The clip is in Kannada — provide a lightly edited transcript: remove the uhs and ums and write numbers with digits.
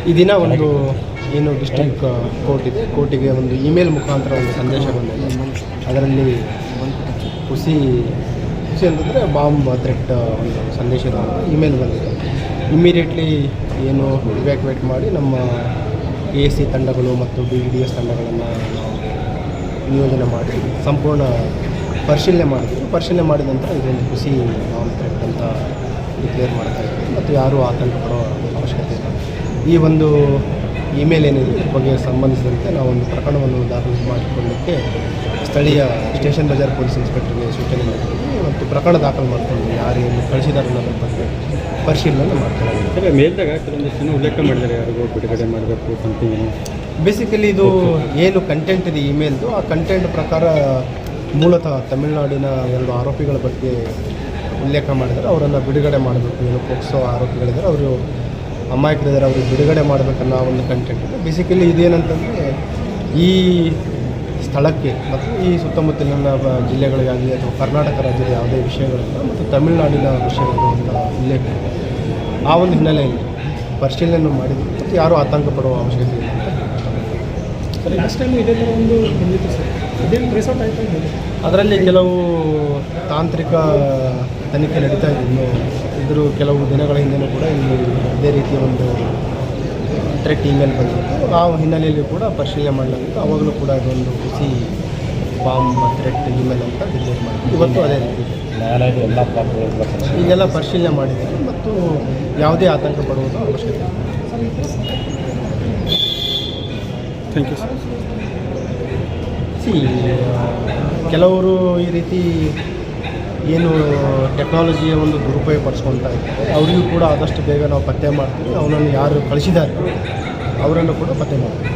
ಈ ದಿನ ಒಂದು ಏನು ಡಿಸ್ಟ್ರಿಕ್ಟ್ ಕೋರ್ಟ್ ಇದೆ, ಕೋರ್ಟಿಗೆ ಒಂದು ಇಮೇಲ್ ಮುಖಾಂತರ ಒಂದು ಸಂದೇಶ ಬಂದಿದೆ. ಅದರಲ್ಲಿ ಖುಷಿ ಅಂತಂದರೆ ಬಾಂಬ್ ಥ್ರೆಟ್ ಒಂದು ಸಂದೇಶದ ಇಮೇಲ್ ಬಂದಿದೆ. ಇಮ್ಮಿಡಿಯೇಟ್ಲಿ ಏನು ಇವ್ಯಾಕ್ಯುವೇಟ್ ಮಾಡಿ ನಮ್ಮ ASC ತಂಡಗಳು ಮತ್ತು BDS ತಂಡಗಳನ್ನು ನಿಯೋಜನೆ ಮಾಡಿ ಸಂಪೂರ್ಣ ಪರಿಶೀಲನೆ ಮಾಡಿದ ನಂತರ ಇದೊಂದು ಖುಷಿ ಬಾಂಬ್ ಥ್ರೆಟ್ ಅಂತ ಡಿಕ್ಲೇರ್ ಮಾಡ್ತಾ ಇದ್ದೀವಿ ಮತ್ತು ಯಾರೂ ಆತಂಕ ಪಡೋ ಅವಶ್ಯಕತೆ ಇಲ್ಲ. ಈ ಒಂದು ಇಮೇಲ್ ಏನಿದೆ ಇದ್ರ ಬಗ್ಗೆ ಸಂಬಂಧಿಸಿದಂತೆ ನಾವೊಂದು ಪ್ರಕರಣವನ್ನು ದಾಖಲು ಮಾಡಿಕೊಳ್ಳಲಿಕ್ಕೆ ಸ್ಥಳೀಯ ಸ್ಟೇಷನ್ ಬಜಾರ್ ಪೊಲೀಸ್ ಇನ್ಸ್ಪೆಕ್ಟರ್ಗೆ ಸೂಚನೆ ನೀಡಿದ್ದೀವಿ ಮತ್ತು ಪ್ರಕರಣ ದಾಖಲು ಮಾಡಿಕೊಂಡು ಯಾರು ಏನು ಕಳಿಸಿದ್ದಾರೆ ಅನ್ನೋದ್ರ ಬಗ್ಗೆ ಪರಿಶೀಲನೆ ಮಾಡ್ತಾರೆ. ಮೇಲ್ದಾಗ ಕೆಲವೊಂದಿಷ್ಟು ಜನ ಉಲ್ಲೇಖ ಮಾಡಿದ್ದಾರೆ, ಯಾರಿಗೂ ಬಿಡುಗಡೆ ಮಾಡಬೇಕು ಸಮಥಿಂಗ್. ಬೇಸಿಕಲಿ ಇದು ಏನು ಕಂಟೆಂಟ್ ಇದೆ ಇಮೇಲ್ದು, ಆ ಕಂಟೆಂಟ್ ಪ್ರಕಾರ ಮೂಲತಃ ತಮಿಳುನಾಡಿನ 2 ಆರೋಪಿಗಳ ಬಗ್ಗೆ ಉಲ್ಲೇಖ ಮಾಡಿದರೆ ಅವರನ್ನು ಬಿಡುಗಡೆ ಮಾಡಬೇಕು. ಏನು ಪೋಕ್ಸೋ ಆರೋಪಿಗಳಿದ್ದಾರೆ, ಅವರು ಅಮಾಯಕರಿದ್ದಾರೆ, ಅವ್ರಿಗೆ ಬಿಡುಗಡೆ ಮಾಡಬೇಕನ್ನೋ ಒಂದು ಕಂಟೆಂಟ್ ಇದೆ. ಬೇಸಿಕಲಿ ಇದೇನಂತಂದರೆ ಈ ಸ್ಥಳಕ್ಕೆ ಮತ್ತು ಈ ಸುತ್ತಮುತ್ತಲಿನ ಜಿಲ್ಲೆಗಳಿಗಾಗಲಿ ಅಥವಾ ಕರ್ನಾಟಕ ರಾಜ್ಯದ ಯಾವುದೇ ವಿಷಯಗಳಿಲ್ಲ ಮತ್ತು ತಮಿಳುನಾಡಿನ ವಿಷಯಗಳು ಅಂತ ಉಲ್ಲೇಖ ಇದೆ. ಆ ಒಂದು ಹಿನ್ನೆಲೆಯಲ್ಲಿ ಪರಿಶೀಲನೆ ಮಾಡಿದ್ರು ಮತ್ತು ಯಾರೂ ಆತಂಕ ಪಡುವ ಅವಶ್ಯಕತೆ ಇಲ್ಲ ಅಂತ. ಸರ್, ಲಾಸ್ಟ್ ಟೈಮ್ ಇದೇ ಥರ ಒಂದು ಬಂದಿತ್ತು ಸರ್, ಇದೇನು ರಿಸೋರ್ಟ್ ಆಯಿತು? ಅದರಲ್ಲಿ ಕೆಲವು ತಾಂತ್ರಿಕ ತನಿಖೆ ನಡೀತಾ ಇದೆ. ಇನ್ನು ಕೆಲವು ದಿನಗಳ ಹಿಂದೆಯೂ ಕೂಡ ಇಲ್ಲಿ ಇದೇ ರೀತಿಯ ಒಂದು ಥ್ರೆಟ್ ಇಮೇಲ್ ಬಂದಿತ್ತು. ಆ ಹಿನ್ನೆಲೆಯಲ್ಲಿ ಕೂಡ ಪರಿಶೀಲನೆ ಮಾಡಲಾಗಿತ್ತು. ಆವಾಗಲೂ ಕೂಡ ಇದೊಂದು ಖುಷಿ ಬಾಂಬ್ ಥ್ರೆಟ್ ಇಮೇಲ್ ಅಂತ ಡಿಕ್ಲೇರ್ ಮಾಡಿದ್ವಿ. ಇವತ್ತು ಅದೇ ರೀತಿ ಈಗೆಲ್ಲ ಪರಿಶೀಲನೆ ಮಾಡಿದ್ದೀವಿ ಮತ್ತು ಯಾವುದೇ ಆತಂಕ ಪಡುವುದು ಅವಶ್ಯಕತೆ ಇಲ್ಲ. Thank you sir. ಕೆಲವರು ಈ ರೀತಿ ಏನು ಟೆಕ್ನಾಲಜಿಯ ಒಂದು ದುರುಪಯೋಗ ಪಡಿಸ್ಕೊಳ್ತಾ ಇದ್ದಾರೆ, ಅವರಿಗೂ ಕೂಡ ಆದಷ್ಟು ಬೇಗ ನಾವು ಪತ್ತೆ ಮಾಡ್ತೀವಿ. ಅವನನ್ನು ಯಾರು ಕಳಿಸಿದ್ದಾರೆ ಅವರನ್ನು ಕೂಡ ಪತ್ತೆ ಮಾಡ್ತೀವಿ.